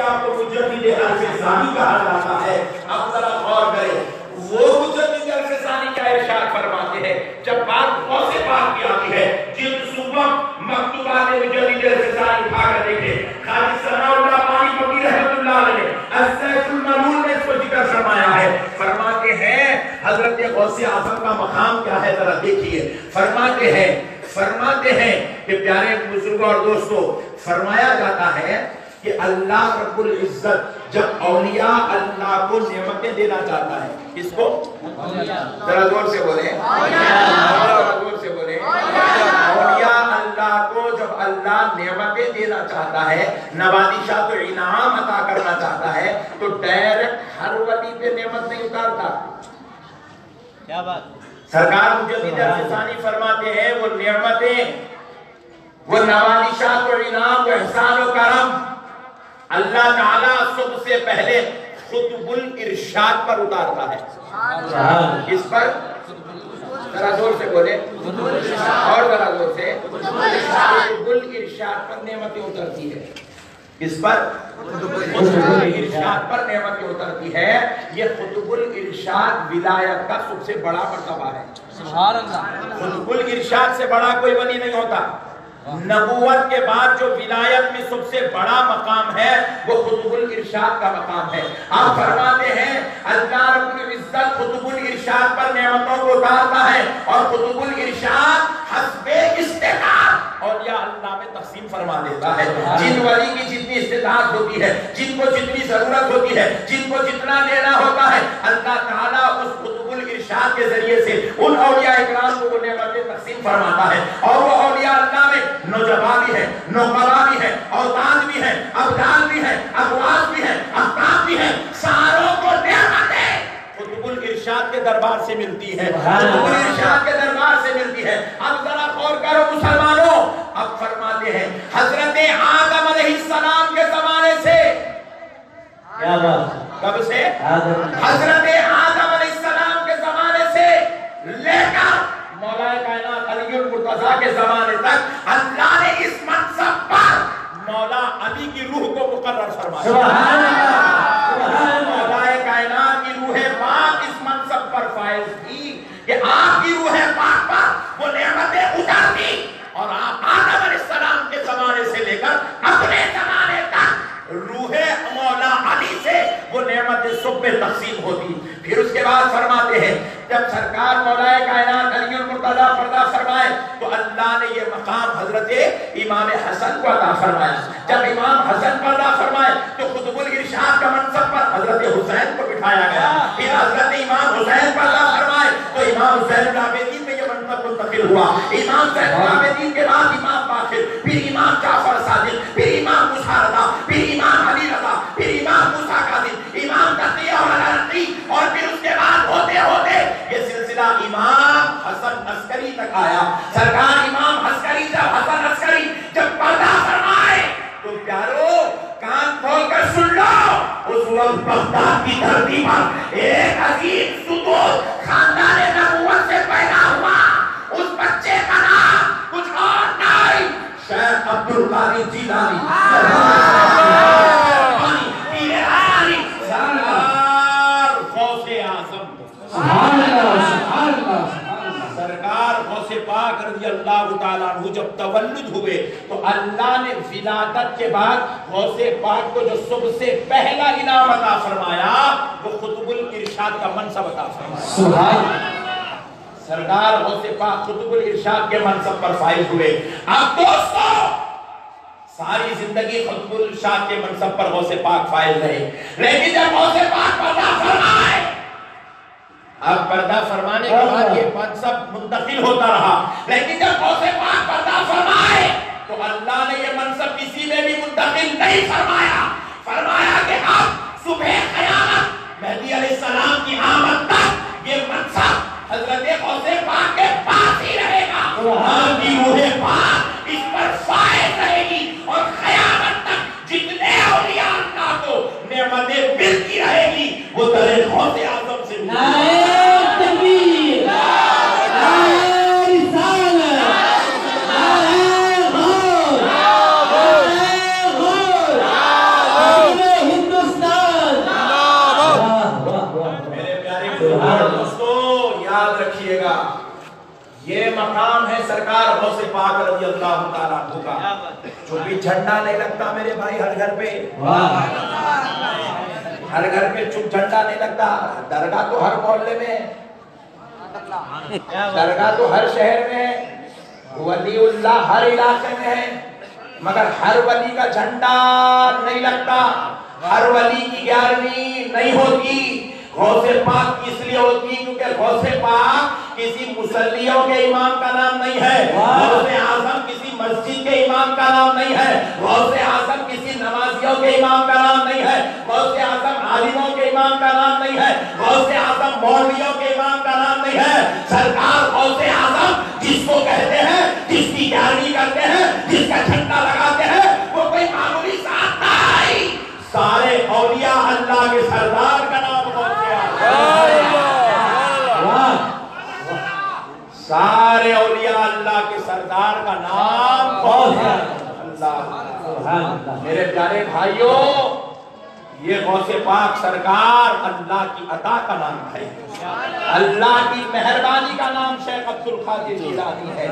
اولیاء کو مجدد عرف ثانی کہا جاتا ہے. اب ذرا غور کریں, وہ مجدد عرف ثانی کیا ارشاد فرماتے ہیں جب بات غوث پاک کی آتی ہے. جن صبح مکتوبات مجدد عرف ثانی اٹھا کر دیکھے, خالد ثناء اللہ پانی پتی رحمۃ اللہ علیہ السیف الملول میں اس کو ذکر فرمایا ہے. فرماتے ہیں حضرت غوث اعظم کا مقام کیا ہے, ذرا دیکھیے. فرماتے ہیں کہ پیارے بزرگوں اور دوستوں, فرمایا جاتا ہے کہ اللہ رب العزت جب اولیاء اللہ کو نعمتیں دینا چاہتا ہے, اس کو ذرا زور سے بولیں, زور سے بولیں, اولیاء اللہ کو جب اللہ نعمتیں دینا چاہتا ہے, نوازشات و انعام عطا کرنا چاہتا ہے, تو ڈائریکٹ ہر ولی پہ نعمت نہیں اتارتا. کیا بات. سرکار مجدد عرف ثانی فرماتے ہیں وہ نعمتیں, وہ نوازشات و انعام و احسان و کرم اللہ تعالیٰ سب سے پہلے خطب الارشاد پر اتارتا ہے. اس پر ذرا زور سے بولے, اور ذرا زور سے, خطب الارشاد پر نعمتیں اترتی ہے. اس پر خطب الارشاد پر نعمتیں اترتی ہے. یہ خطب الارشاد ولایت کا سب سے بڑا مرتبہ ہے. سبحان اللہ. خطب الارشاد سے بڑا کوئی ولی نہیں ہوتا. نبوت کے بعد جو ولایت میں سب سے بڑا مقام ہے وہ خطب الارشاد کا مقام ہے. آپ فرماتے ہیں اللہ رب العزت خطب الارشاد پر نعمتوں کو اتارتا ہے, اور خطب الارشاد حسب استطاعت اولیاء اللہ میں تقسیم فرما دیتا ہے. جن ولی کی جتنی استطاعت ہوتی ہے, جن کو جتنی ضرورت ہوتی ہے, جن کو جتنا لینا ہوتا ہے, اللہ تعالیٰ اس خطب الارشاد کے ذریعے سے ان اولیاء اکرام کو وہ نعمتیں تقسیم فرماتا ہے. اور وہ اولیاء اللہ میں نوجبا بھی ہے, نوقبا بھی ہے, اوتاد بھی ہے, ابدال بھی ہے, ابواز بھی ہے, احکام بھی ہے, ساروں کو نعمتیں خطب الارشاد کے دربار سے ملتی ہے. خطب الارشاد کے دربار سے ملتی ہے. اب ذرا غور کرو مسلمانوں, اب فرماتے ہیں حضرت آدم علیہ السلام کے زمانے سے, کیا بات. کب سے؟ حضرت آدم علیہ السلام کے زمانے سے لے کر مولا کائنات علی المرتضیٰ کے زمانے تک اللہ نے اس منصب پر مولا علی کی روح کو مقرر فرمایا. سبحان اللہ. مولا کائنات کی روح پاک اس منصب پر فائز تھی کہ آپ کی روح پاک پر وہ نعمتیں اترتی, اور آپ آدم علیہ السلام کے زمانے سے لے کر اپنے زمانے تک روح مولا علی سے وہ نعمت سب میں تقسیم ہوتی. پھر اس کے بعد فرماتے ہیں جب سرکار مولا کائنات علی المرتضیٰ پردہ فرمائے تو اللہ نے یہ مقام حضرت امام حسن کو عطا فرمایا. جب امام حسن پردہ فرمائے تو خطب الارشاد کا منصب پر حضرت حسین کو بٹھایا گیا. پھر حضرت امام حسین پردہ فرمائے تو امام زین العابدین میں یہ منصب منتقل ہوا. امام زین العابدین کے بعد امام باقر, پھر امام جعفر صادق, پھر امام موسیٰ رضا, پھر امام علی رضا, پھر امام موسیٰ کاظم, امام تقیہ اور علوی, اور پھر اس کے بعد ہوتے ہوتے یہ سلسلہ امام حسن عسکری تک آیا. سرکار امام عسکری حسن عسکری جب پردہ فرمائے تو پیارو کان کھول کر سن لو, اس وقت بغداد کی دھرتی پر ایک عظیم ستون خاندان نبوت سے پیدا ہوا. اس بچے کا نام کچھ اور نہیں, شیخ عبد القادر جیلانی. سرکار غوث پاک رضی اللہ تعالیٰ عنہ جب تولد ہوئے تو اللہ نے ولادت کے بعد غوث پاک کو جو سب سے پہلا انعام عطا فرمایا وہ خطب الارشاد کا منصب عطا فرمایا. سرکار غوث پاک خطب الارشاد کے منصب پر فائز ہوئے. اب دوستو ساری زندگی خطب الارشاد کے منصب پر غوث پاک فائز رہے, لیکن جب غوث پاک پردہ فرمائے, اب پردہ فرمانے کے بعد یہ منصب منتقل ہوتا رہا, لیکن جب غوث پاک پردہ فرمائے تو اللہ نے یہ منصب کسی میں بھی منتقل نہیں فرمایا. فرمایا کہ اب صبح قیامت مہدی علیہ السلام کی آمد تک یہ منصب حضرت غوث پاک کے پاس ہی رہے گا. آپ کی روح پاک اس پر فائز رہے گی, اور قیامت تک جتنے اولیاء اللہ کو نعمتیں ملتی رہے گی وہ در غوث اعظم سے نعرہ یہ مقام ہے سرکار غوث پاک رضی اللہ تعالیٰ عنہ کا. چونکہ جھنڈا نہیں لگتا میرے بھائی ہر گھر پہ, ہر گھر پہ چپ جھنڈا نہیں لگتا. درگاہ تو ہر محلے میں ہے, درگاہ تو ہر شہر میں ہے, ولی اللہ ہر علاقے میں ہے, مگر ہر ولی کا جھنڈا نہیں لگتا, ہر ولی کی 11ویں نہیں ہوتی. غوث پاک اس لیے ہوتی کیونکہ غوث پاک کسی مصلیوں کے امام کا نام نہیں ہے, غوث اعظم کسی مسجد کے امام کا نام نہیں ہے, غوث اعظم کسی نمازیوں کے امام کا نام نہیں ہے, غوث اعظم عالموں کے امام کا نام نہیں ہے, غوث اعظم مولویوں کے امام کا نام نہیں ہے. سرکار غوث اعظم جس کو کہتے ہیں, جس کی 11ویں کرتے ہیں, جس کا جھنڈا لگاتے ہیں, وہ کوئی معمولی ذات نہیں. سارے اولیاء اللہ کے سردار کا نام غوث اعظم, سارے اولیاء اللہ کے سردار کا نام غوث اللہ. میرے پیارے بھائیوں, یہ غوث پاک سرکار اللہ کی عطا کا نام ہے, اللہ کی مہربانی کا نام شیخ عبد القادر جیلانی ہے,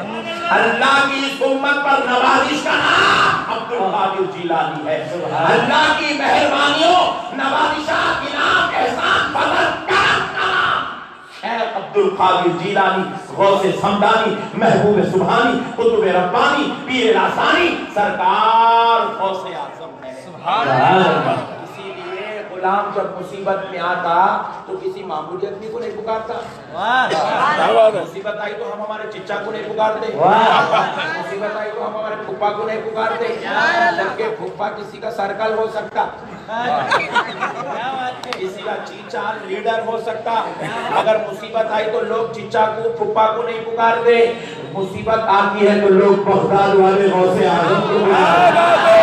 اللہ کی اس امت پر نوازش کا نام عبد القادر جیلانی ہے. اللہ کی مہربانیوں, نوازشات, انعام, احسان, فضل, کرم کا نام شیخ عبد القادر جیلانی, غوث سمدانی, محبوب سبحانی, قطب ربانی, پیر لاسانی, سرکار غوث اعظم ہے. سبحان اللہ. غلام جب مصیبت میں آتا تو کسی معمولی آدمی کو نہیں پکارتا, مصیبت آئی تو ہم ہمارے چچا کو نہیں پکارتے, مصیبت آئی تو ہم ہمارے پھپھا کو نہیں پکارتے, جبکہ پھپھا کسی کا سرکل ہو سکتا, کسی کا چیچا لیڈر ہو سکتا, اگر مصیبت آئی تو لوگ چچا کو پھپھا کو نہیں پکارتے, مصیبت آتی ہے تو لوگ بغداد والے غوث اعظم کو پکارتے.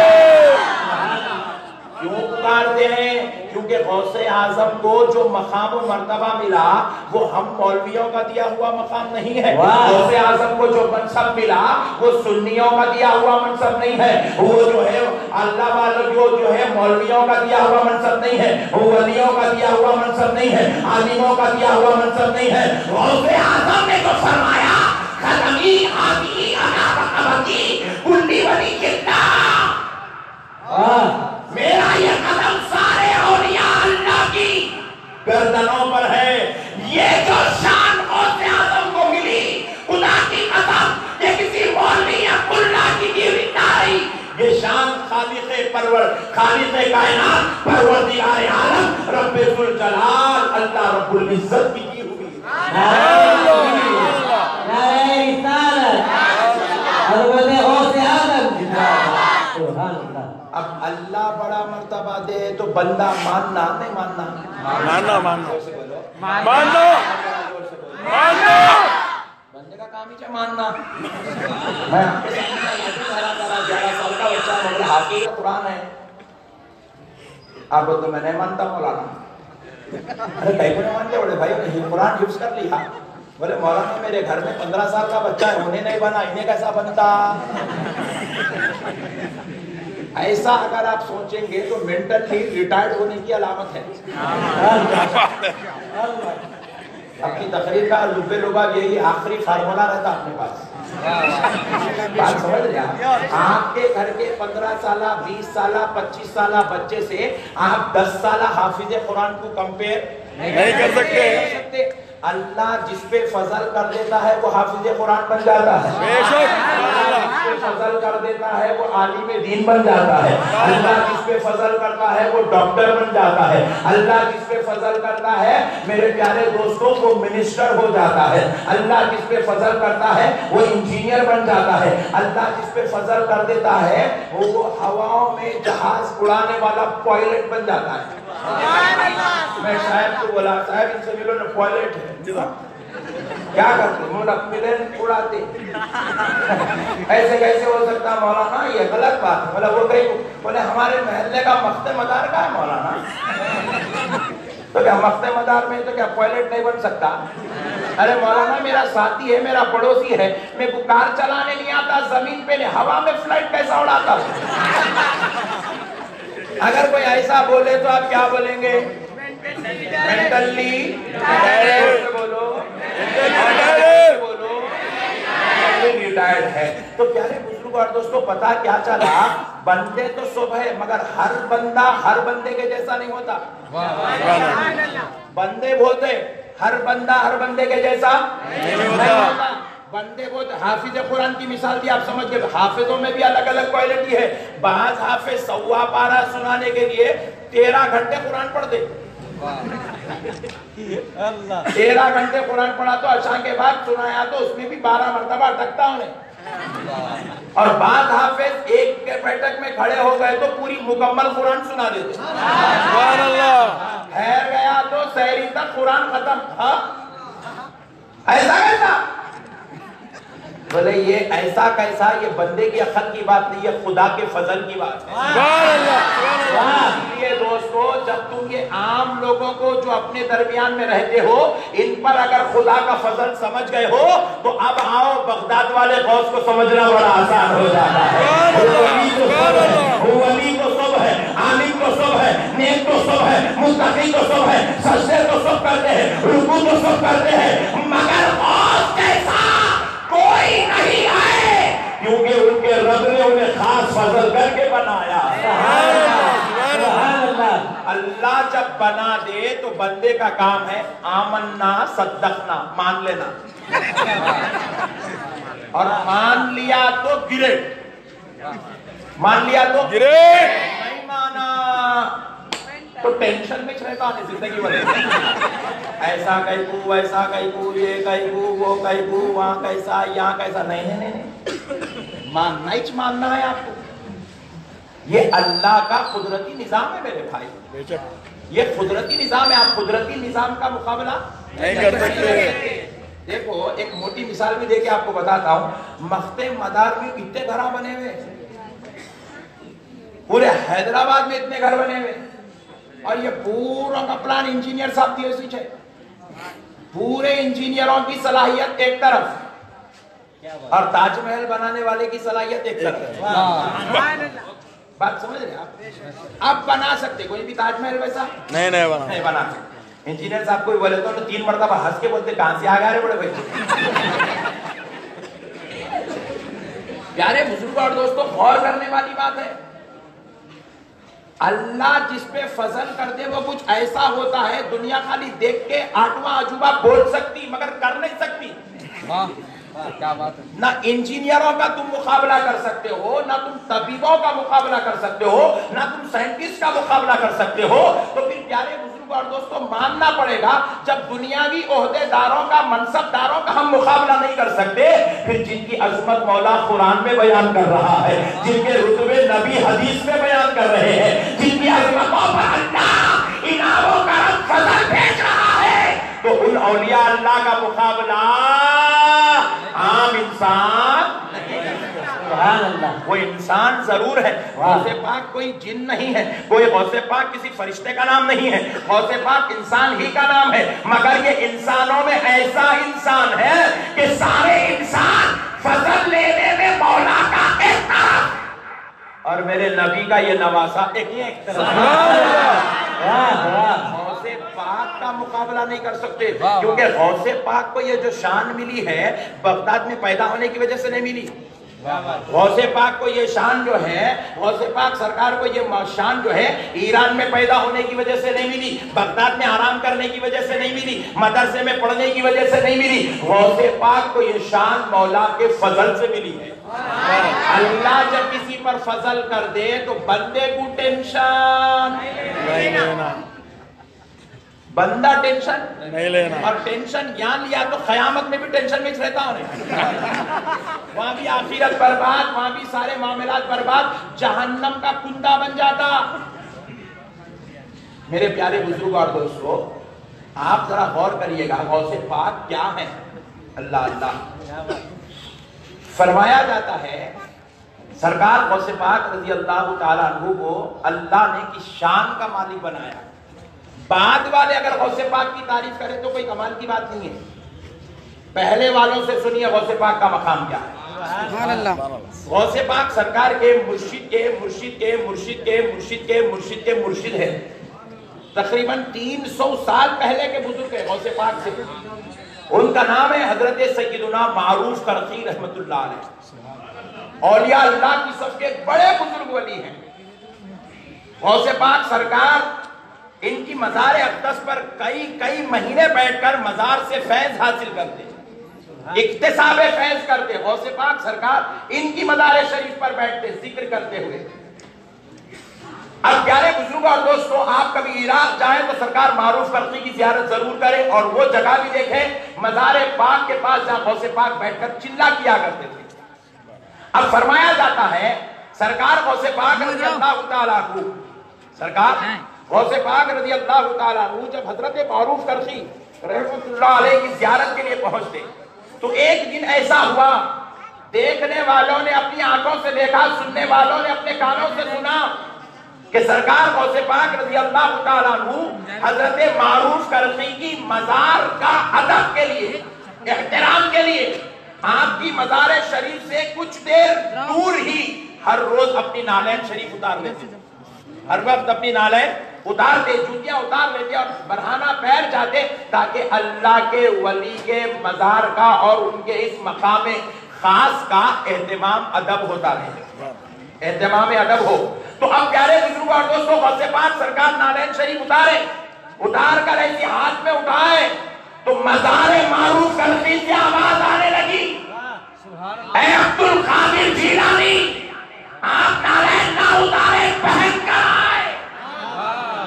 کیوں پکارتے ہیں؟ کیونکہ غوث اعظم کو جو مقام و مرتبہ ملا وہ ہم مولویوں کا دیا ہوا مقام نہیں ہے. غوث اعظم کو جو منصب ملا وہ سنیوں کا دیا ہوا منصب نہیں ہے, وہ جو ہے اللہ والوں جو ہے مولویوں کا دیا ہوا منصب نہیں ہے, وہ ولیوں کا دیا ہوا منصب نہیں ہے, عالموں کا دیا ہوا منصب نہیں ہے. غوث اعظم نے جو فرمایا خدمی حامی انابقبتی کلی ولی کتنا, میرا یہ قدم سارے اولیاء اللہ کی گردنوں پر ہے. یہ جو شان غوث اعظم کو ملی, خدا کی قسم یہ کسی مولوی یا ملا کی دی ہوئی نہیں, یہ شان خالق کائنات پروردگار عالم رب ذوالجلال اللہ رب العزت کی دی ہوئی. اب اللہ بڑا مرتبہ دے تو بندہ ماننا نہیں ماننا, ماننا ماننا ماننا, بندے کا کام ہی چاہے ماننا. میں آپ کے سامنے 11 سال کا بچہ مگر حافظ قرآن ہے, آپ بولتے میں نہیں مانتا مولانا. ارے کئی کو نہیں مانتے بڑے بھائی, انہیں قرآن حفظ کر لیا. بولے مولانا میرے گھر میں 15 سال کا بچہ ہے, انہیں نہیں بنا, انہیں کیسا بنتا. ایسا اگر آپ سوچیں گے تو مینٹلی ریٹائرڈ ہونے کی علامت ہے. اپنی تقریر کا لبے لباب یہی آخری فارمولا رہتا اپنے پاس. بات سمجھ رہے ہیں؟ آپ کے گھر کے 15 سالہ 20 سالہ 25 سالہ بچے سے آپ 10 سالہ حافظ قرآن کو کمپیئر نہیں کر سکتے. اللہ جس پہ فضل کر دیتا ہے وہ حافظ قرآن بن جاتا ہے, اللہ جس پہ فضل کر دیتا ہے وہ عالم دین بن جاتا ہے, اللہ جس پہ فضل کرتا ہے وہ ڈاکٹر بن جاتا ہے, اللہ جس پہ فضل کرتا ہے میرے پیارے دوستوں وہ منسٹر ہو جاتا ہے, اللہ جس پہ فضل کرتا ہے وہ انجینئر بن جاتا ہے, اللہ جس پہ فضل کر دیتا ہے وہ ہواؤں میں جہاز اڑانے والا پائلٹ بن جاتا ہے. میں صاحب کو بولا, صاحب ان سے ملو نا, پائلٹ ہے. کیا کرتے منقلن اڑاتے, ایسے کیسے ہو سکتا مولانا, یہ غلط بات ہے. بولا وہ کہیں, بولے ہمارے محلے کا مخت مدار کا ہے مولانا. تو کیا مخت مدار میں تو کیا پائلٹ نہیں بن سکتا؟ ارے مولانا میرا ساتھی ہے, میرا پڑوسی ہے, میں کو کار چلانے نہیں آتا, زمین پہ ہوا میں فلائٹ کیسا اڑاتا ہوں. اگر کوئی ایسا بولے تو آپ کیا بولیں گے؟ مینٹلی بولو, ریٹائرڈ ہے. تو پیارے بزرگوں اور دوستوں پتا کیا چلا, بندے تو سب ہے مگر ہر بندہ ہر بندے کے جیسا نہیں ہوتا. بندے بہت ہے, ہر بندہ ہر بندے کے جیسا نہیں ہوتا. بندے بہت. حافظ قرآن کی مثال دی, آپ سمجھ گئے. حافظوں میں بھی الگ الگ کوالٹی ہے. بعض حافظ 1.25 پارہ سنانے کے لیے 13 گھنٹے قرآن پڑھ دے. 13 گھنٹے قرآن پڑھا تو عشاء کے بعد سنایا تو اس میں بھی 12 مرتبہ اٹکتا انہیں. اور بعض حافظ ایک کے بیٹھک میں کھڑے ہو گئے تو پوری مکمل قرآن سنا دیتے. سبحان اللہ. ٹھہر گیا تو سحری تک قرآن ختم. ایسا کیسا؟ بولے یہ ایسا کیسا, یہ بندے کی عقل کی بات نہیں ہے, خدا کے فضل کی بات ہے. سبحان اللہ. یہ دوستو, جب تم یہ عام لوگوں کو جو اپنے درمیان میں رہتے ہو ان پر اگر خدا کا فضل سمجھ گئے ہو تو اب آؤ بغداد والے غوث کو سمجھنا بڑا آسان ہو جاتا ہے. ولی تو سب ہے, عالم تو سب ہے, نیک تو سب ہے, متقی تو سب ہے, سجدے تو سب کرتے ہیں, رکوع تو سب کرتے ہیں, مگر غوث کیسا کوئی نہیں ہے, کیونکہ ان کے رب نے انہیں خاص فضل کر کے بنایا. اللہ جب بنا دے تو بندے کا کام ہے آمنا صدقنا, مان لینا, اور مان لیا تو گریٹ, مان لیا تو گریٹ, نہیں مانا تو ٹینشن میں رہتا ہے زندگی بھر. ایسا کہوں ایسا کہوں, یہ کہوں وہ کہوں, وہاں کیسا یہاں کیسا. نہیں, ماننا ہی ماننا ہے آپ کو. یہ اللہ کا قدرتی نظام ہے میرے بھائی, یہ قدرتی نظام ہے. آپ قدرتی نظام کا مقابلہ نہیں کر سکتے. دیکھو ایک موٹی مثال بھی دے کے آپ کو بتاتا ہوں. مختے مدار میں اتنے گھر بنے ہوئے, پورے حیدرآباد میں اتنے گھر بنے ہوئے, اور یہ پورا کا پلان انجینئر صاحب دیے سوچ ہے. پورے انجینئروں کی صلاحیت ایک طرف اور تاج محل بنانے والے کی صلاحیت ایک طرف. بات سمجھ رہے آپ؟ آپ بنا سکتے کوئی بھی تاج محل ویسا نہیں بنا سکتے. انجینئر صاحب کو بولے تو 3 مرتبہ ہنس کے بولتے کہاں سے آ گئے بڑے بھائی. پیارے بزرگوں اور دوستوں, غور کرنے والی بات ہے. اللہ جس پہ فضل کر دے وہ کچھ ایسا ہوتا ہے دنیا خالی دیکھ کے 8واں عجوبہ بول سکتی مگر کر نہیں سکتی. کیا بات ہے. نہ انجینئروں کا تم مقابلہ کر سکتے ہو, نہ تم طبیبوں کا مقابلہ کر سکتے ہو, نہ تم سائنٹسٹ کا مقابلہ کر سکتے ہو. تو پھر پیارے بزرگوں اور دوستوں ماننا پڑے گا جب دنیاوی عہدے داروں کا, منصب داروں کا ہم مقابلہ نہیں کر سکتے, پھر جن کی عظمت مولا قرآن میں بیان کر رہا ہے, جن کے رتبے نبی حدیث میں بیان کر رہے ہیں, جن کی عظمتوں پر اللہ انعاموں کا فضل بھیج رہا ہے, تو ان اولیاء اللہ کا مقابلہ عام انسان سبحان اللہ. وہ انسان ضرور ہے, غوث پاک کوئی جن نہیں ہے, کوئی غوث پاک کسی فرشتے کا نام نہیں ہے, غوث پاک انسان ہی کا نام ہے, مگر یہ انسانوں میں ایسا انسان ہے کہ سارے انسان فضل لینے میں مولا کا ایک طرف اور میرے نبی کا یہ نواسا ایک طرف. غوث پاک کا مقابلہ نہیں کر سکتے, کیونکہ غوث پاک کو یہ جو شان ملی ہے بغداد میں پیدا ہونے کی وجہ سے نہیں ملی. غوث پاک کو یہ شان جو ہے, غوث پاک سرکار کو یہ شان جو ہے ایران میں پیدا ہونے کی وجہ سے نہیں ملی, بغداد میں آرام کرنے کی وجہ سے نہیں ملی, مدرسے میں پڑھنے کی وجہ سے نہیں ملی. غوث پاک کو یہ شان مولا کے فضل سے ملی ہے. اللہ جب کسی پر فضل کر دے تو بندے کو ٹینشن نہیں لینا, بندہ ٹینشن نہیں لینا, اور ٹینشن یہاں لیا تو قیامت میں بھی ٹینشن میں رہتا ہوں. وہاں بھی آخرت برباد, وہاں بھی سارے معاملات برباد, جہنم کا کنڈا بن جاتا. میرے پیارے بزرگوں اور دوستو, آپ ذرا غور کریے گا غوث پاک کیا ہے. اللہ اللہ فرمایا جاتا ہے, سرکار غوث پاک رضی اللہ تعالیٰ عنہ کو اللہ نے کی شان کا مالک بنایا. بعد والے اگر غوث پاک کی تعریف کریں تو کوئی کمال کی بات نہیں ہے. پہلے والوں سے سنیے غوث پاک کا مقام کیا ہے. غوث پاک سرکار کے مرشد کے مرشد کے مرشد کے مرشد کے مرشد کے مرشد ہے. تقریباً 300 سال پہلے کے بزرگ ہے غوث پاک سے. ان کا نام ہے حضرت سیدنا معروف کرخی رحمت اللہ علیہ، اولیاء اللہ کی سب کے بڑے بزرگ ولی ہیں۔ غوث پاک سرکار ان کی مزار اقدس پر کئی مہینے بیٹھ کر مزار سے فیض حاصل کرتے، اکتساب فیض کرتے۔ غوث پاک سرکار ان کی مزار شریف پر بیٹھتے ذکر کرتے ہوئے۔ اب پیارے بزرگوں اور دوستوں، آپ کبھی عراق جائیں تو سرکار معروف کرخی کی زیارت ضرور کریں، اور وہ جگہ بھی دیکھیں مزار پاک کے پاس جہاں غوث پاک بیٹھ کر چلا کیا کرتے تھے۔ اب فرمایا جاتا ہے سرکار غوث پاک رضی اللہ تعالیٰ عنہ، سرکار غوث پاک رضی اللہ تعالیٰ عنہ جب حضرت معروف کرخی رحمت اللہ علیہ کی زیارت کے لیے پہنچتے تو ایک دن ایسا ہوا، دیکھنے والوں نے اپنی آنکھوں سے دیکھا، سننے والوں نے اپنے کانوں سے سنا کہ سرکار غوث پاک رضی اللہ تعالیٰ عنہ حضرت معروف کرخی کی مزار کا ادب کے لیے، احترام کے لیے آپ کی مزار شریف سے کچھ دیر دور ہی ہر روز اپنی نالین شریف اتار لیتے، ہر وقت اپنی نالین اتارتے، جوتیاں اتار لیتے اور برہنہ پیر جاتے تاکہ اللہ کے ولی کے مزار کا اور ان کے اس مقام خاص کا اہتمام ادب ہوتا رہے، اہتمام ادب ہو۔ تو اب پیارے بزرگوں اور دوستوں، غوث پاک سرکار نالین شریف اتار کر ایسی ہاتھ میں اٹھائے تو مزار معروف کرخی سے آواز آنے لگی، اے عبد القادر جیلانی، آپ نالین نہ اتارے، پہن کر آئے،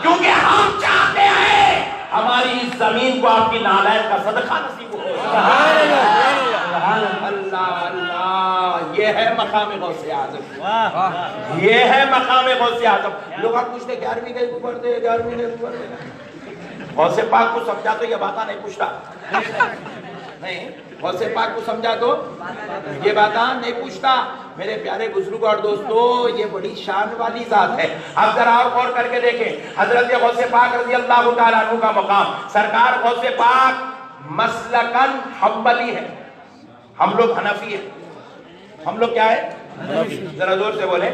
کیونکہ ہم چاہتے ہیں ہماری اس زمین کو آپ کی نالین کا صدقہ نصیب ہو۔ اللہ اللہ، یہ ہے مقام غوث اعظم، یہ ہے مقام غوث اعظم۔ لوگ آپ پوچھتے 11ویں کے اوپر دے، 11ویں کے اوپر دے، غوث پاک کو سمجھا تو یہ باتاں نہیں پوچھتا، نہیں، غوث پاک کو سمجھا تو یہ باتاں نہیں پوچھتا۔ میرے پیارے بزرگوں اور دوستو، یہ بڑی شان والی ذات ہے۔ اب ذرا اور غور کر کے دیکھیں حضرت غوث پاک رضی اللہ تعالیٰ عنہ کا مقام۔ سرکار غوث پاک مسلکن حنبلی ہے، ہم لوگ حنفی ہیں۔ ہم لوگ کیا ہے؟ ذرا زور سے بولیں،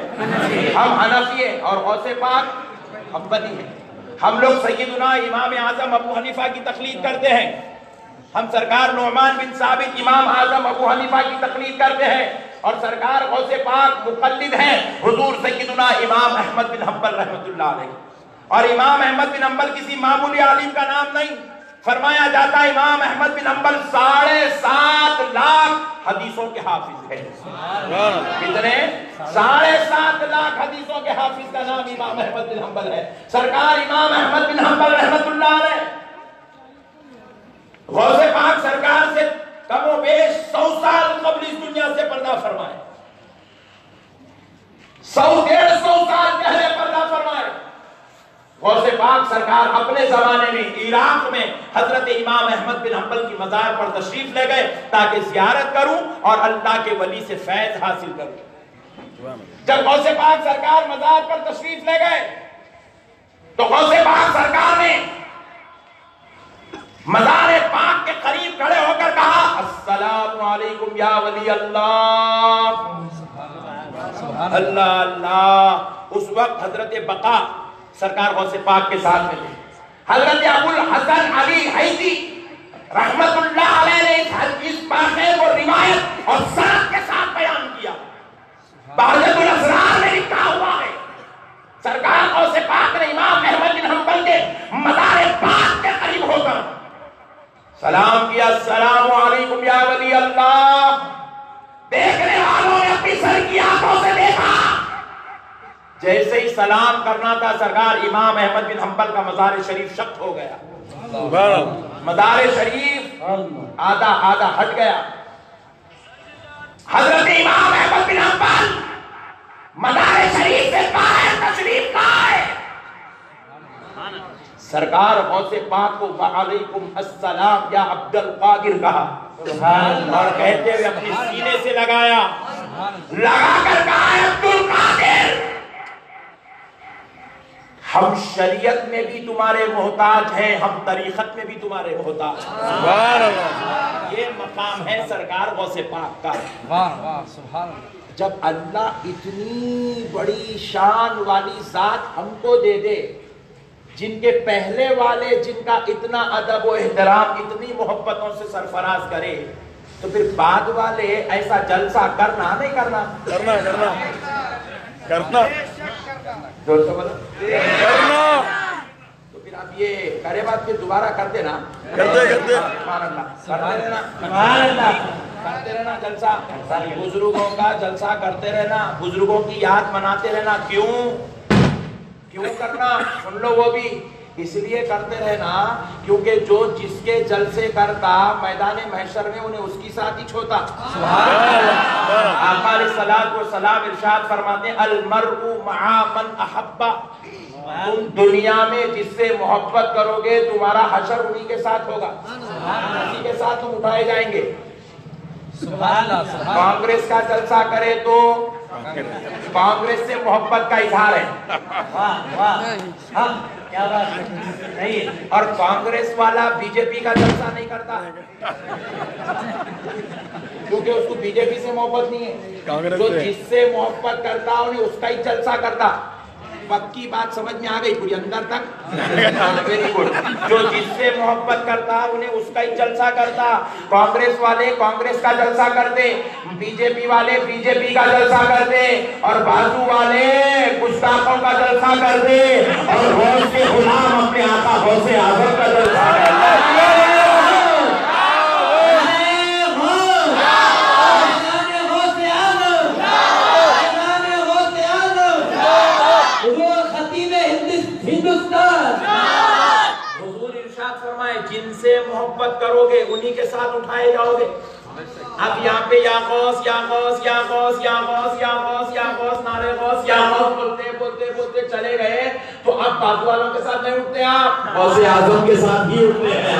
ہم حنفی ہیں اور غوث پاک حنبلی ہیں۔ ہم لوگ سیدنا امام اعظم ابو حنیفہ کی تقلید کرتے ہیں، ہم سرکار نعمان بن ثابت امام اعظم ابو حنیفہ کی تقلید کرتے ہیں، اور سرکار غوث پاک مقلد ہیں حضور سیدنا امام احمد بن حنبل رحمت اللہ علیہ۔ اور امام احمد بن حنبل کسی معمولی عالم کا نام نہیں، فرمایا جاتا ہے امام احمد بن حنبل 7.5 لاکھ حدیثوں کے حافظ ہیں۔ کتنے؟ 7.5 لاکھ حدیثوں کے حافظ کا نام امام احمد بن حنبل ہے۔ سرکار امام احمد بن حنبل رحمت اللہ علیہ غوث پاک سرکار سے کم و بیش 100 سال قبل اس دنیا سے پردہ فرمائے، 100-150 سال پہلے پردہ فرمائے۔ غوث پاک سرکار اپنے زمانے میں عراق میں حضرت امام احمد بن حنبل کی مزار پر تشریف لے گئے تاکہ زیارت کروں اور اللہ کے ولی سے فیض حاصل کروں۔ جب غوث پاک سرکار مزار پر تشریف لے گئے تو غوث پاک سرکار نے مزار پاک کے قریب کھڑے ہو کر کہا السلام علیکم یا ولی اللہ، اللہ اللہ۔ اس وقت حضرت بقا سرکار غوث پاک کے ساتھ میں تھے، حضرت ابو الحسن علی حیثی رحمت اللہ علیہ نے اس واقعے کو روایت اور سند کے ساتھ بیان کیا، بحجت الاسرار میں لکھا ہوا ہے۔ سرکار غوث پاک نے امام احمد بن حنبل کے مزار پاک کے قریب ہو کر سلام کیا، السلام علیکم یا ولی اللہ۔ دیکھنے والوں نے اپنی سر کی آنکھوں سے دیکھا، جیسے ہی سلام کرنا تھا سرکار امام احمد بن حنبل کا مزار شریف شق ہو گیا، مزار شریف آدھا ہٹ گیا۔ حضرت امام احمد بن حنبل مزار شریف سے باہر تشریف لائے، سرکار غوث پاک کو وعلیکم السلام یا عبد القادر کہا اور کہتے ہوئے اپنی سینے سے لگا کر کہا عبد القادر، ہم شریعت میں بھی تمہارے محتاج ہیں، ہم طریقت میں بھی تمہارے محتاج ہیں۔ یہ مقام ہے سرکار غوث پاک کا۔ جب اللہ اتنی بڑی شان والی ذات ہم کو دے دے جن کے پہلے والے جن کا اتنا ادب و احترام اتنی محبتوں سے سرفراز کرے تو پھر بعد والے ایسا جلسہ کرنا نہیں کرنا؟ کرنا زور سے بولو تو پھر آپ یہ کرے بات پھر دوبارہ کرتے نا، کرتے سبحان اللہ، کرتے رہنا، سبحان اللہ، کرتے رہنا جلسہ، بزرگوں کا جلسہ کرتے رہنا، بزرگوں کی یاد مناتے رہنا۔ کیوں کرنا؟ سن لو، وہ بھی اس لیے کرتے رہنا کیونکہ جو جس کے جلسے کرتا میدان محشر میں انہیں اس کی ساتھ ہی چھوتا۔ آقا علیہ الصلوۃ والسلام ارشاد فرماتے ہیں المرء مع من احب، تم دنیا میں جس سے محبت کرو گے تمہارا حشر انہی کے ساتھ ہوگا، اسی کے ساتھ تم اٹھائے جائیں گے۔ کانگریس کا جلسہ کرے تو کانگریس سے محبت کا اظہار ہے، کیا بات ہے، اور کانگریس والا بی جے پی کا جلسہ نہیں کرتا کیونکہ اس کو بی جے پی سے محبت نہیں ہے۔ جو جس سے محبت کرتا انہیں اس کا ہی جلسہ کرتا۔ پکی بات سمجھ میں آ گئی پوری اندر تک؟ Very good. جو جس سے محبت کرتا انہیں اس کا ہی جلسہ کرتا۔ کانگریس والے کانگریس کا جلسہ کرتے، بی جے پی والے بی جے پی کا جلسہ کرتے، اور بازو والے گستاخوں کا جلسہ کرتے، اور غوث کے غلام اپنے آقا غوث اعظم کا جلسہ کرتے۔ جن سے محبت کرو گے انہی کے ساتھ اٹھائے جاؤ گے۔ اب یہاں پہ یا غوث یا غوث یا غوث یا غوث یا غوث یا غوث نعرے غوث یا غوث بولتے بولتے بولتے چلے گئے تو اب بازو والوں کے ساتھ نہیں اٹھتے، آپ غوث اعظم کے ساتھ ہی اٹھتے ہیں۔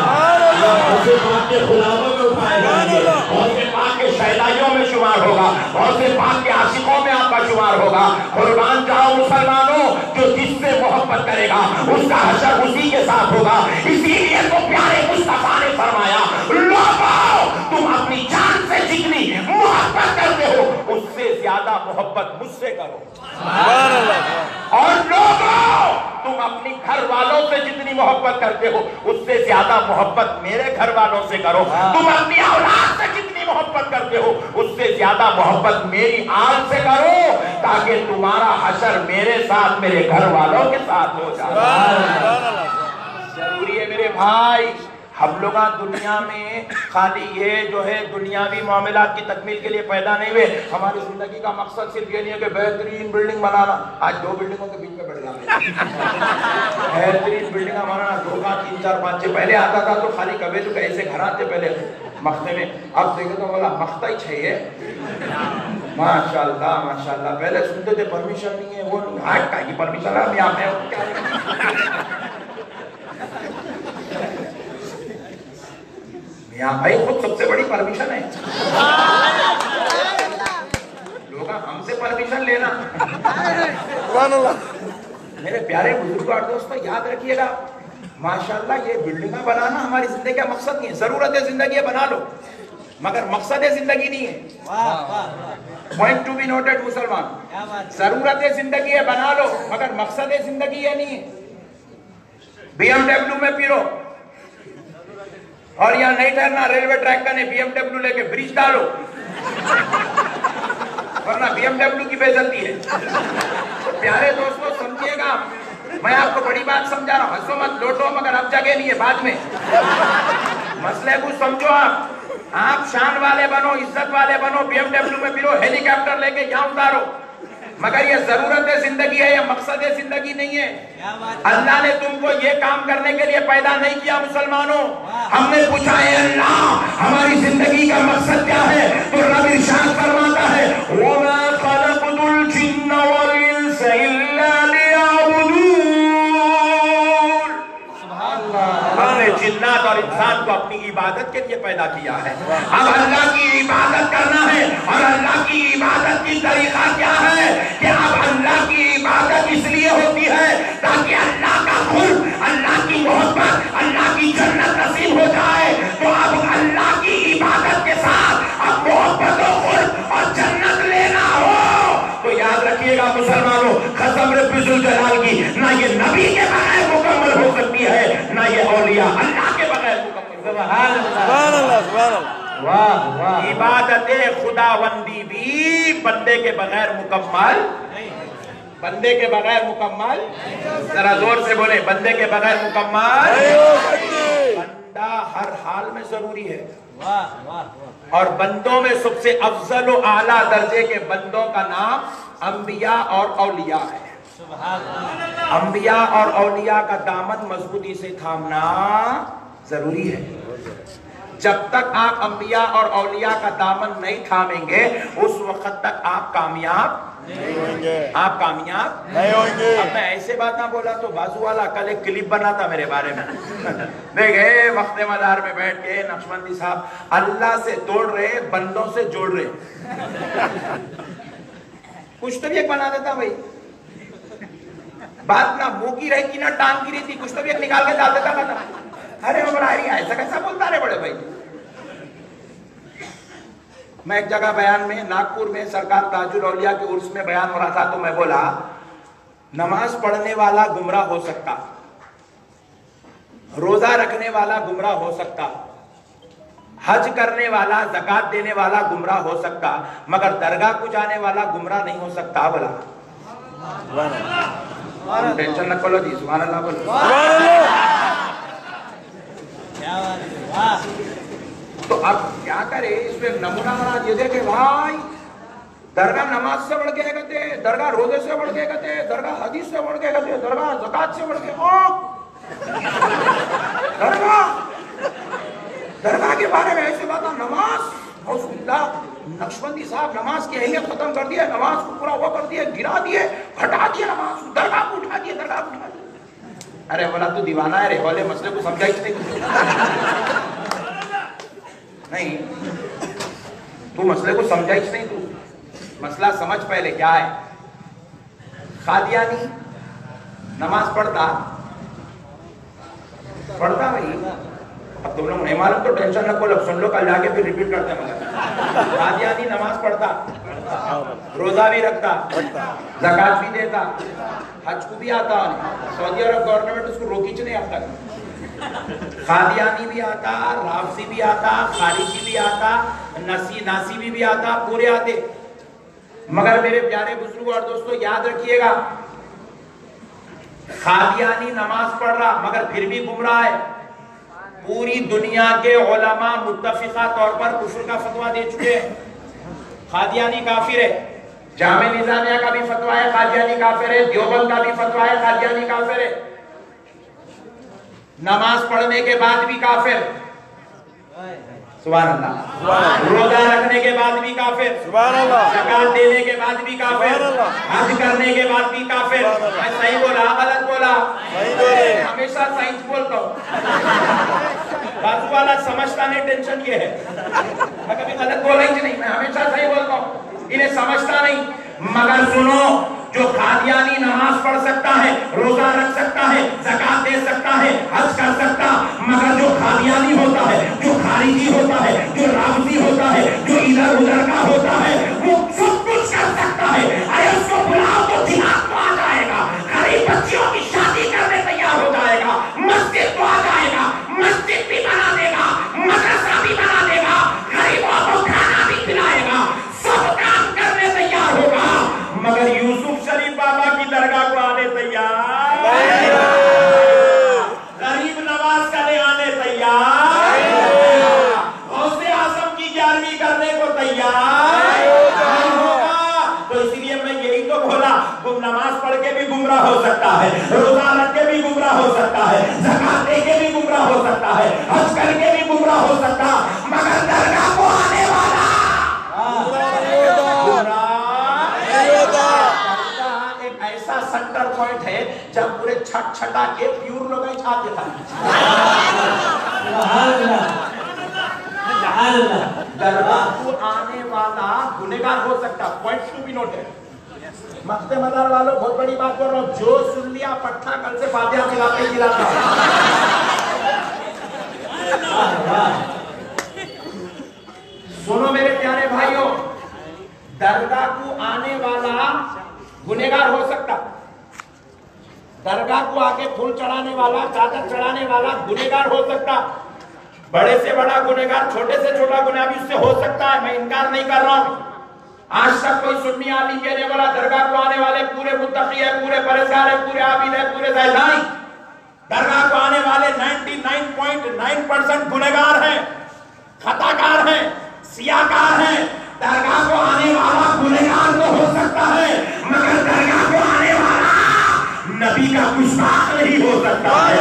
غوث پاک کے غلاموں میں اٹھائے جائیں گے، غوث پاک کے شہدائیوں میں شمار ہوگا، غوث پاک کے عاشقوں میں آپ کا شمار ہوگا۔ قربان جاؤ مسلمانوں، جو جس سے محبت کرے گا اس کا حشر اسی کے ساتھ ہوگا۔ اسی لیے تو پیارے مصطفیٰ نے فرمایا لوگو تم اپنی جان سے جتنی محبت کرتے ہو اس سے زیادہ محبت مجھ سے کرو، اور لوگوں تم اپنی گھر والوں سے جتنی محبت کرتے ہو اس سے زیادہ محبت میرے گھر والوں سے کرو، تم اپنی اولاد سے جتنی محبت کرتے ہو اس سے زیادہ محبت میری آل سے کرو، تاکہ تمہارا حشر میرے ساتھ میرے گھر والوں کے ساتھ ہو جائے۔ ضروری ہے میرے بھائی، ہم لوگ دنیا میں خالی یہ جو ہے دنیاوی معاملات کی تکمیل کے لیے پیدا نہیں ہوئے۔ ہماری زندگی کا مقصد صرف یہ نہیں ہے کہ بہترین بلڈنگ بنانا، آج 2 بلڈنگوں کے بیچ میں بیٹھ گیا، بہترین بلڈنگ بنانا 2 کا 3 4 5 6۔ پہلے آتا تھا تو خالی کبھی تو ایسے گھر آتے پہلے مختے میں، اب دیکھے تو بولا مختا ہی چاہیے، ماشاءاللہ ماشاءاللہ۔ پہلے سنتے تھے پرمیشن نہیں ہے، وہ نہیں، آج کا کی پرمیشن ہے، ہم یہاں یہاں بھائی خود سب سے بڑی پرمیشن ہے، لوگ ہم سے پرمیشن لینا۔ میرے پیارے بزرگوں اور دوستوں یاد رکھیے گا، ماشاءاللہ یہ بلڈنگیں بنانا ہماری زندگی کا مقصد نہیں ہے، ضرورت زندگی ہے بنا لو، مگر مقصد زندگی نہیں ہے۔ پوائنٹ ٹو بی نوٹڈ مسلمان، ضرورت زندگی ہے بنا لو مگر مقصد زندگی یہ نہیں ہے۔ بی ایم ڈبلیو میں پھرو اور یہاں نہیں ٹھہرنا، ریلوے ٹریک کا نہیں، بی ایم ڈبلیو لے کے برج ڈالو، ورنہ بی ایم ڈبلیو کی بے عزتی ہے۔ پیارے دوستوں سمجھیے گا، میں آپ کو بڑی بات سمجھا رہا ہوں، ہنسو مت لوٹو، مگر اب جگہ نہیں ہے بعد میں، مسئلے کو سمجھو۔ آپ شان والے بنو، عزت والے بنو، بی ایم ڈبلیو میں پھرو، ہیلی کاپٹر لے کے یہاں اتارو، مگر یہ ضرورت زندگی ہے، یہ مقصد زندگی نہیں ہے۔ اللہ نے تم کو یہ کام کرنے کے لیے پیدا نہیں کیا مسلمانوں۔ ہم نے پوچھا ہے اللہ ہماری زندگی کا مقصد کیا ہے، تو رب ارشاد فرماتا ہے وَمَا خَلَقْتُ الْجِنَّ وَالْإِنسَ إِلَّا لِيَعْبُدُونَ۔ ہم نے جنات اور انسان کو اپنی عبادت کے لیے پیدا کیا ہے۔ اب اللہ کی عبادت کرنا ہے، اور اللہ کی عبادت کی طریقہ کیا ہے کہ اب اللہ کی عبادت اس لیے ہوتی ہے تاکہ اللہ کا قرب، اللہ کی محبت، اللہ کی جنت نصیب ہو جائے۔ تو اب اللہ کی عبادت کے ساتھ اب محبت و قرب اور جنت لینا ہو تو یاد رکھیے گا مسلمانوں، قسم رب ذوالجلال کی، نہ یہ نبی کے بغیر مکمل سبحان اللہ سبحان اللہ واہ واہ عبادت خداوندی بھی بندے کے بغیر مکمل، بندے کے بغیر مکمل، ذرا زور سے بولے، بندے کے بغیر مکمل، بندہ ہر حال میں ضروری ہے، واہ واہ واہ اور بندوں میں سب سے افضل و اعلیٰ درجے کے بندوں کا نام انبیاء اور اولیاء ہے۔ سبحان اللہ انبیاء اور اولیاء کا دامن مضبوطی سے تھامنا ضروری ہے۔ جب تک آپ انبیاء اور اولیاء کا دامن نہیں تھامیں گے اس وقت تک آپ کامیاب نہیں ہوں گے، آپ کامیاب نہیں ہوں گے۔ اب میں ایسے بات نہ بولا تو بازو والا کل ایک کلپ بنا تھا میرے بارے میں، دیکھے وقت مدار میں بیٹھ کے نقشبندی صاحب اللہ سے توڑ رہے، بندوں سے جوڑ رہے، کچھ تو بھی ایک بنا دیتا بھائی، بات نہ منہ کی رہی تھی نہ ٹانگ کی رہی تھی، کچھ تو بھی ایک نکال کے ڈال دیتا تھا۔ ارے ایسا کیسا بولتا رہے بڑے بھائی۔ میں ایک جگہ بیان میں ناگپور میں سرکار تاج الاولیاء کے عرس میں بیان ہو رہا تھا تو میں بولا نماز پڑھنے والا گمراہ ہو سکتا، روزہ رکھنے والا گمراہ ہو سکتا، حج کرنے والا زکات دینے والا گمراہ ہو سکتا، مگر درگاہ کو جانے والا گمراہ نہیں ہو سکتا۔ بولا ٹینشن نہ کرو جی، سبحان اللہ بولو۔ کیا بات ہے واہ تو اب کیا کرے، اس پہ نمونہ بنا یہ دیکھے بھائی، درگاہ نماز سے بڑھ کے کہتے، درگاہ روزے سے بڑھ کے کہتے، درگاہ حدیث سے بڑھ کے کہتے، درگاہ زکات سے بڑھ کے درگاہ کے بارے میں ایسے بات، نماز نقشبندی صاحب نماز کی اہمیت ختم کر دی ہے، نماز کو پورا وہ کر دیا، گرا دیے، ہٹا دیا نماز کو، درگاہ کو اٹھا دیا، درگاہ کو اٹھا دیا۔ ارے بولا تو دیوانہ ہے رے، والے مسئلے کو سمجھا ہی نہیں، تو مسئلے کو سمجھا ہی نہیں، تو مسئلہ سمجھ پہلے کیا ہے۔ قادیانی نماز پڑھتا بھائی، اب تم لوگ نہیں معلوم تو ٹینشن نہ کھولو، سن لو، کل جا کے پھر ریپیٹ کرتے ہیں۔ مگر قادیانی نماز پڑھتا، روزہ بھی رکھتا، زکات بھی دیتا، حج کو بھی آتا، سعودی عرب گورنمنٹ اس کو روکیچ نہیں اب تک۔ قادیانی بھی آتا، رافضی بھی آتا، خارجی بھی آتا، ناصیبی بھی آتا، پورے آتے، مگر میرے پیارے بزرگوں اور دوستو یاد رکھیے گا، قادیانی نماز پڑھ رہا مگر پھر بھی گمراہ ہے۔ پوری دنیا کے علماء متفقہ طور پر کفر کا فتویٰ دے چکے ہیں، قادیانی کافر ہے۔ جامع نظامیہ کا بھی فتویٰ ہے قادیانی کافر ہے، دیوبند کا بھی فتویٰ ہے قادیانی کافر ہے، نماز پڑھنے کے بعد بھی کافر، سبحان اللہ، روزہ رکھنے کے بعد بھی کافر، سبحان اللہ، زکات دینے کے بعد بھی کافر، سبحان اللہ، حج کرنے کے بعد بھی کافر۔ میں صحیح بولا غلط بولا؟ صحیح بولے۔ ہمیشہ سائنس بولتا ہوں، بازو والا سمجھتا نہیں، ٹینشن یہ ہے، میں کبھی غلط بولا ہی نہیں، میں ہمیشہ صحیح بولتا ہوں، انہیں سمجھتا نہیں۔ مگر سنو، جو قادیانی نماز پڑھ سکتا ہے، روزہ رکھ سکتا ہے، زکات دے سکتا ہے، حج کر سکتا، مگر جو قادیانی ہوتا ہے، جو خارجی ہوتا ہے، جو رافضی ہوتا ہے، جو ادھر ادھر کا ہوتا ہے، وہ سب کچھ کر سکتا ہے۔ ارے اس کو بلاؤ تو جہاد تو آ جائے گا، غریب بچیوں کی شادی کرنے تیار ہو جائے گا، مسجد تو آ جائے گا، مسجد بھی بنا دے گا، مدرسہ بھی بنا دے گا، غریبوں کو کھانا بھی کھلائے گا، سب کام کرنے تیار ہوگا، مگر یوسف شریف بابا کی درگاہ کو آنے تیار، غریب نواز کرنے آنے تیار، غوث اعظم کی 11ویں کرنے کو تیار نہیں ہوگا۔ تو اسی لیے میں یہی تو بولا، تم نماز پڑھ کے بھی گمراہ ہو سکتا ہے، روزہ رکھ کے بھی گمراہ ہو سکتا ہے، زکات دے کے بھی گمراہ ہو سکتا ہے، حج کر کے بھی گمراہ ہو سکتا، مگر درگاہ کو آنے والا ایک ایسا سنٹر پوائنٹ ہے جب پورے چھٹ چھٹا کے پیور لوگ چھاتے تھا۔ درگاہ کو آنے والا گنہگار ہو سکتا، پوائنٹ ٹو بھی نوٹ ہے۔ مخت مدار والوں بہت بڑی بات کر رہا ہوں، جو سن لیا پٹھا کل سے فاتحہ کھلاتے ہی کھلاتا۔ سنو میرے پیارے بھائیوں، درگاہ کو آنے والا گنہگار ہو سکتا، درگاہ کو آ کے پھول چڑھانے والا، چادر چڑھانے والا گنہگار ہو سکتا، بڑے سے بڑا گنہگار چھوٹے سے چھوٹا گناہ بھی اس سے ہو سکتا ہے، میں انکار نہیں کر رہا ہوں۔ آج تک کوئی سنی عالم کہنے والا درگاہ کو آنے والے پورے متقی ہے، پورے پرہیزگار ہے، پورے عابد ہے، پورے زاہد نہیں۔ درگاہ کو آنے والے 99.9% گنہگار ہیں، خطاکار ہیں، سیاہکار ہیں۔ درگاہ کو آنے والا گنہگار تو ہو سکتا ہے، مگر درگاہ کو آنے والا نبی کا گستاخ نہیں ہو سکتا ہے۔